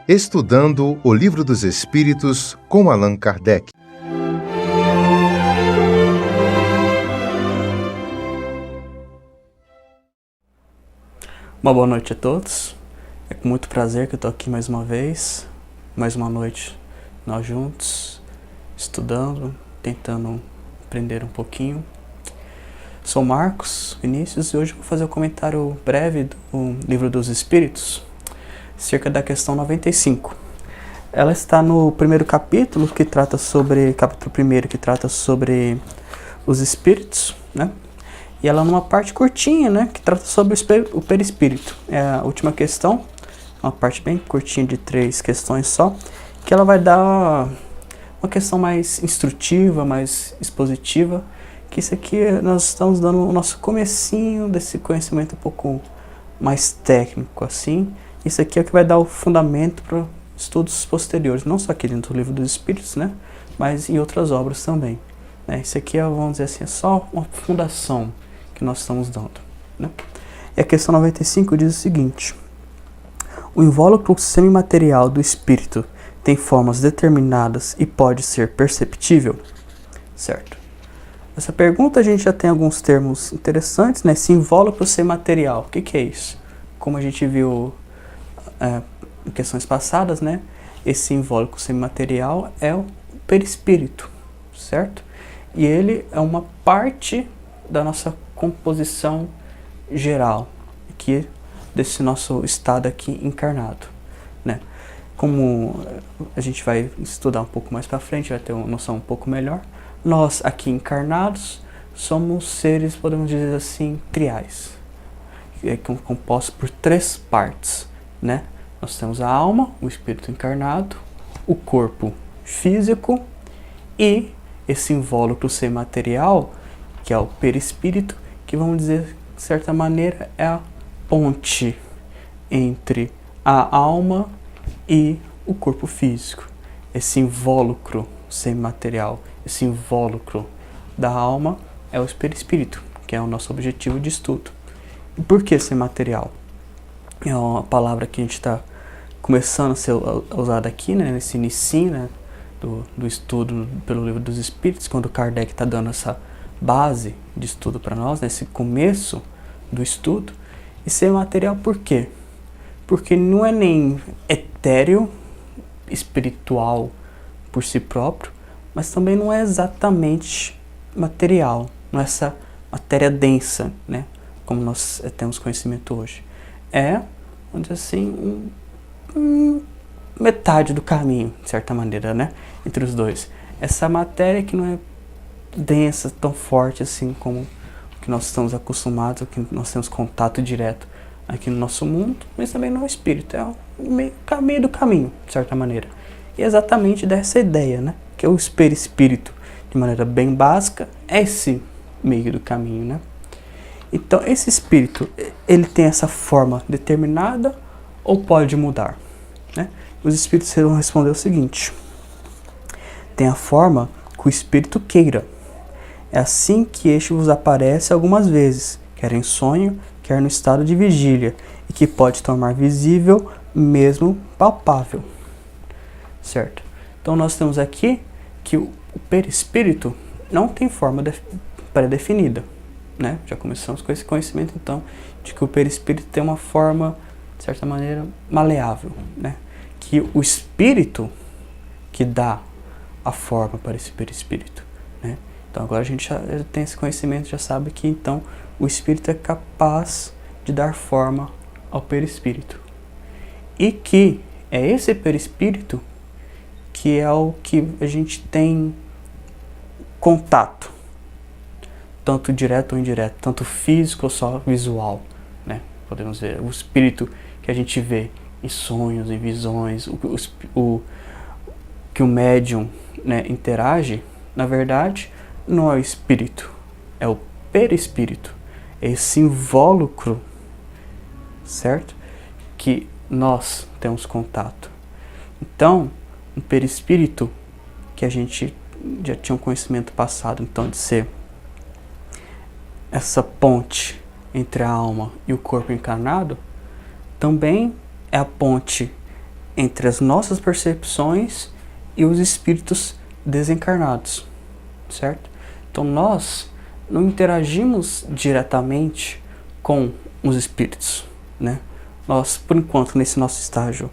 Estudando o Livro dos Espíritos com Allan Kardec. Uma boa noite a todos. É com muito prazer que eu estou aqui mais uma vez, mais uma noite nós juntos, estudando, tentando aprender um pouquinho. Sou Marcos Vinícius e hoje vou fazer um comentário breve do Livro dos Espíritos, cerca da questão 95. Ela está no primeiro capítulo, que trata sobre, capítulo 1, que trata sobre os espíritos, né? E ela numa parte curtinha, né, que trata sobre o perispírito. É a última questão, uma parte bem curtinha de 3 questões só, que ela vai dar uma questão mais instrutiva, mais expositiva, que isso aqui nós estamos dando o nosso comecinho desse conhecimento um pouco mais técnico, assim. Isso aqui é o que vai dar o fundamento para estudos posteriores, não só aqui dentro do Livro dos Espíritos, né, mas em outras obras também. Isso aqui é, vamos dizer assim, é só uma fundação que nós estamos dando, né? E a questão 95 diz o seguinte: o invólucro semimaterial do espírito tem formas determinadas e pode ser perceptível? Certo. Essa pergunta a gente já tem alguns termos interessantes, né? Esse invólucro semimaterial, o que é isso? Como a gente viu em questões passadas, né? Esse invólucro semimaterial é o perispírito, certo? E ele é uma parte da nossa composição geral, aqui desse nosso estado aqui encarnado, né? Como a gente vai estudar um pouco mais para frente, vai ter uma noção um pouco melhor, nós aqui encarnados somos seres, podemos dizer assim, triais, compostos por 3 partes, né? Nós temos a alma, o espírito encarnado, o corpo físico e esse invólucro semimaterial, que é o perispírito, que vamos dizer, de certa maneira, é a ponte entre a alma e o corpo físico. Esse invólucro semimaterial, esse invólucro da alma é o perispírito, que é o nosso objetivo de estudo. E por que semimaterial? É uma palavra que a gente está começando a ser usada aqui, né, nesse inicinho, né, do estudo pelo Livro dos Espíritos, quando Kardec está dando essa base de estudo para nós, nesse começo do estudo. E semimaterial por quê? Porque não é nem etéreo, espiritual por si próprio, mas também não é exatamente material, não é essa matéria densa, né, como nós temos conhecimento hoje. É, vamos dizer assim, metade do caminho, de certa maneira, né, entre os dois. Essa matéria que não é densa, tão forte assim como o que nós estamos acostumados, o que nós temos contato direto aqui no nosso mundo, mas também no espírito, é o meio do caminho, de certa maneira. E exatamente dessa ideia, né, que é o perispírito, de maneira bem básica, é esse meio do caminho, né. Então, esse espírito, ele tem essa forma determinada ou pode mudar, né? Os espíritos vão responder o seguinte: tem a forma que o espírito queira. É assim que este vos aparece algumas vezes, quer em sonho, quer no estado de vigília, e que pode tornar visível, mesmo palpável. Certo? Então nós temos aqui que o perispírito não tem forma pré-definida, né? Já começamos com esse conhecimento, então, de que o perispírito tem uma forma, de certa maneira, maleável, né? Que o espírito que dá a forma para esse perispírito, né? Então agora a gente já tem esse conhecimento, já sabe que então o espírito é capaz de dar forma ao perispírito. E que é esse perispírito que é o que a gente tem contato, tanto direto ou indireto, tanto físico ou só visual, né? Podemos ver o espírito que a gente vê em sonhos, em visões, que o médium, né, interage, na verdade, não é o espírito, é o perispírito, é esse invólucro, certo? Que nós temos contato. Então, um perispírito que a gente já tinha um conhecimento passado, então, de ser essa ponte entre a alma e o corpo encarnado, também é a ponte entre as nossas percepções e os espíritos desencarnados, certo? Então nós não interagimos diretamente com os espíritos, né? Nós, por enquanto, nesse nosso estágio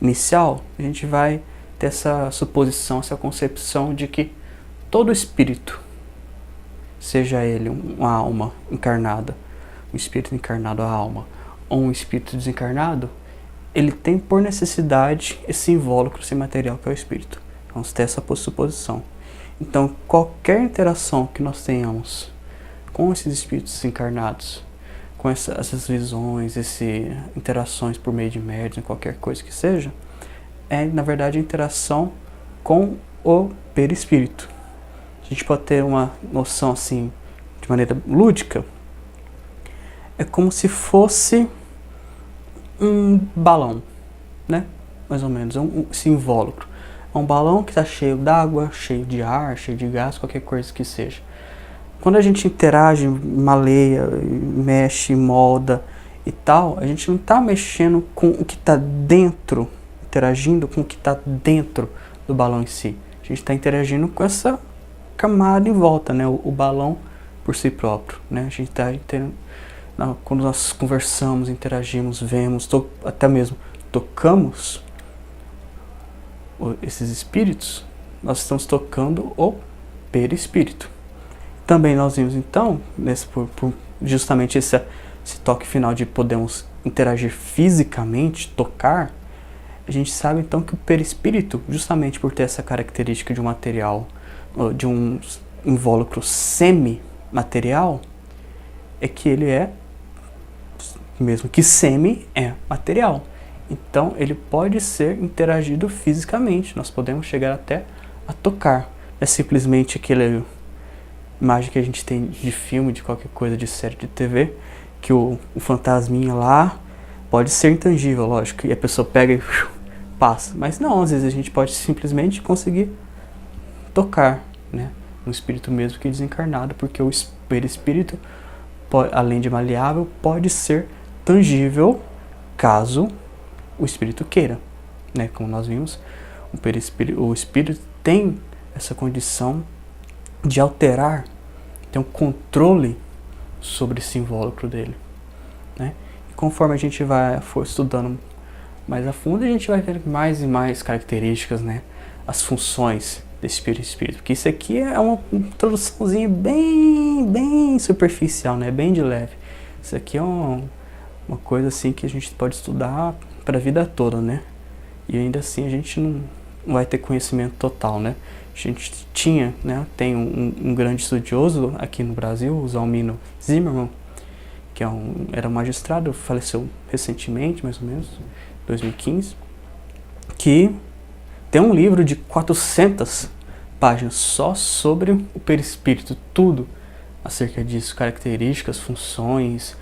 inicial, a gente vai ter essa suposição, essa concepção de que todo espírito, seja ele uma alma encarnada, um espírito encarnado, a alma, ou um espírito desencarnado, ele tem por necessidade esse invólucro, esse material que é o espírito. Vamos ter essa suposição. Então, qualquer interação que nós tenhamos com esses espíritos desencarnados, com essas visões, interações por meio de médium, qualquer coisa que seja, é, na verdade, a interação com o perispírito. A gente pode ter uma noção assim, de maneira lúdica, é como se fosse um balão, né? Mais ou menos, esse invólucro. É um balão que está cheio d'água, cheio de ar, cheio de gás, qualquer coisa que seja. Quando a gente interage, maleia, mexe, molda e tal, a gente não está mexendo com o que está dentro, interagindo com o que está dentro do balão em si. A gente está interagindo com essa camada em volta, né? O balão por si próprio, né? A gente está quando nós conversamos, interagimos, vemos, até mesmo tocamos esses espíritos, nós estamos tocando o perispírito. Também nós vimos então, justamente esse toque final de podermos interagir fisicamente, tocar, a gente sabe então que o perispírito, justamente por ter essa característica de um material, de um invólucro semi-material, é que ele é, mesmo que semi, é material. Então ele pode ser interagido fisicamente, nós podemos chegar até a tocar. Não é simplesmente aquela imagem que a gente tem de filme, de qualquer coisa, de série de TV, que o fantasminha lá pode ser intangível, lógico, e a pessoa pega e passa. Mas não, às vezes a gente pode simplesmente conseguir tocar, né? Um espírito mesmo que desencarnado, porque o perispírito, além de maleável, pode ser tangível caso o espírito queira, né? Como nós vimos, o espírito tem essa condição de alterar, tem um controle sobre esse invólucro dele, né? E conforme a gente for estudando mais a fundo, a gente vai ver mais e mais características, né? As funções desse perispírito, porque isso aqui é uma introduçãozinha bem superficial, né? Bem de leve. Isso aqui é uma coisa assim que a gente pode estudar para a vida toda, né? E ainda assim a gente não vai ter conhecimento total, né? A gente tem um grande estudioso aqui no Brasil, o Zalmino Zimmermann, que era um magistrado, faleceu recentemente, mais ou menos, 2015, que tem um livro de 400 páginas só sobre o perispírito, tudo acerca disso, características, funções,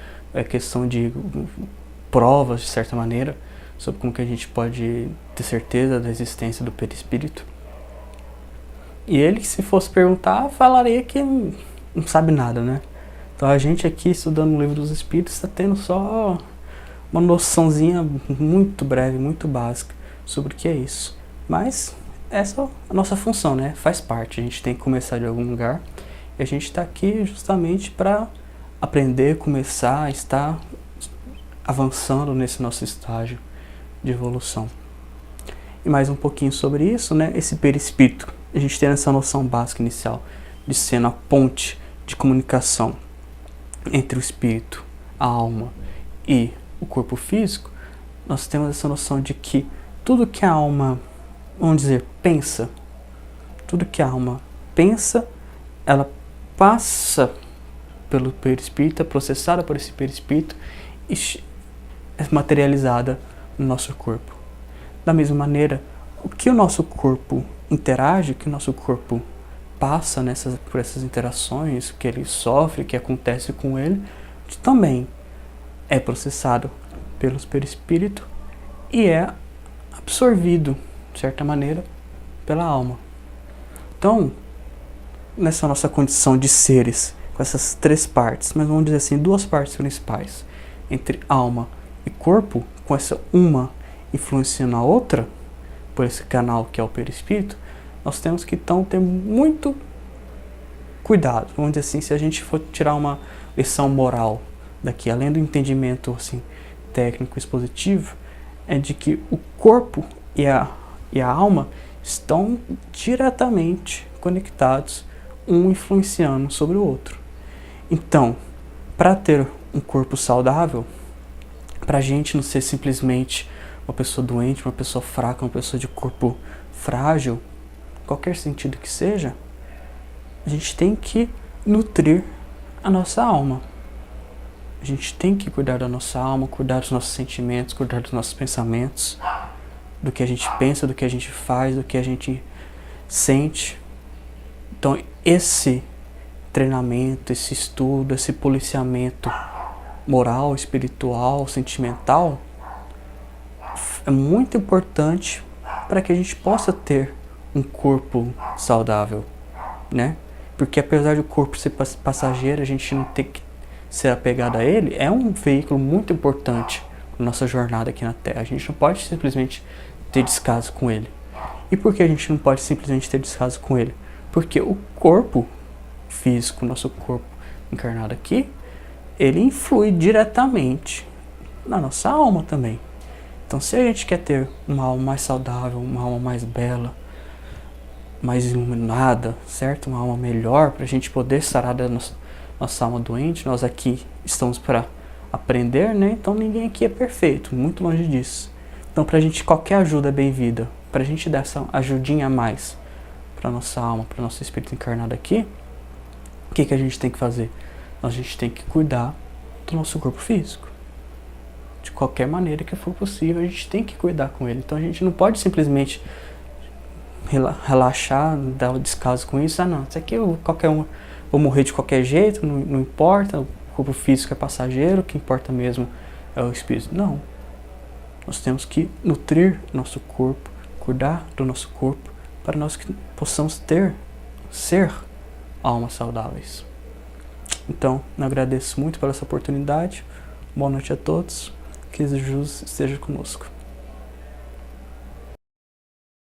questão de provas, de certa maneira, sobre como que a gente pode ter certeza da existência do perispírito. E ele, se fosse perguntar, falaria que não sabe nada, né? Então a gente aqui, estudando o Livro dos Espíritos, está tendo só uma noçãozinha muito breve, muito básica sobre o que é isso. Mas essa é a nossa função, né? Faz parte, a gente tem que começar de algum lugar. E a gente está aqui justamente para aprender, começar a estar avançando nesse nosso estágio de evolução. E mais um pouquinho sobre isso, né? Esse perispírito, a gente tem essa noção básica inicial de ser a ponte de comunicação entre o espírito, a alma e o corpo físico. Nós temos essa noção de que tudo que a alma, vamos dizer, pensa, tudo que a alma pensa, ela passa pelo perispírito, é processada por esse perispírito e é materializada no nosso corpo. Da mesma maneira, o que o nosso corpo interage, o que o nosso corpo passa por essas interações, que ele sofre, que acontece com ele, também é processado pelos perispírito e é absorvido, de certa maneira, pela alma. Então, nessa nossa condição de seres, com essas três partes, mas vamos dizer assim, duas partes principais, entre alma e corpo, com essa uma influenciando a outra, por esse canal que é o perispírito, nós temos que então ter muito cuidado. Vamos dizer assim, se a gente for tirar uma lição moral daqui, além do entendimento assim, técnico expositivo, é de que o corpo e a alma estão diretamente conectados, um influenciando sobre o outro. Então, para ter um corpo saudável, para a gente não ser simplesmente uma pessoa doente, uma pessoa fraca, uma pessoa de corpo frágil, qualquer sentido que seja, a gente tem que nutrir a nossa alma. A gente tem que cuidar da nossa alma, cuidar dos nossos sentimentos, cuidar dos nossos pensamentos, do que a gente pensa, do que a gente faz, do que a gente sente. Então, esse treinamento, esse estudo, esse policiamento moral, espiritual, sentimental é muito importante para que a gente possa ter um corpo saudável, né? Porque apesar do corpo ser passageiro, a gente não ter que ser apegado a ele, é um veículo muito importante na nossa jornada aqui na Terra. A gente não pode simplesmente ter descaso com ele. E por que a gente não pode simplesmente ter descaso com ele? Porque o corpo físico, nosso corpo encarnado aqui, ele influi diretamente na nossa alma também. Então, se a gente quer ter uma alma mais saudável, uma alma mais bela, mais iluminada, certo? Uma alma melhor, para a gente poder sarar da nossa alma doente, nós aqui estamos para aprender, né? Então, ninguém aqui é perfeito, muito longe disso. Então, para a gente, qualquer ajuda é bem-vinda. Para a gente dar essa ajudinha a mais para nossa alma, para o nosso espírito encarnado aqui, o que a gente tem que fazer? A gente tem que cuidar do nosso corpo físico. De qualquer maneira que for possível, a gente tem que cuidar com ele. Então a gente não pode simplesmente relaxar, dar um descaso com isso. Ah não, isso aqui vou morrer de qualquer jeito, não importa, o corpo físico é passageiro, o que importa mesmo é o espírito. Não. Nós temos que nutrir nosso corpo, cuidar do nosso corpo, para nós que possamos ser almas saudáveis. Então, eu agradeço muito por essa oportunidade. Boa noite a todos. Que Jesus esteja conosco.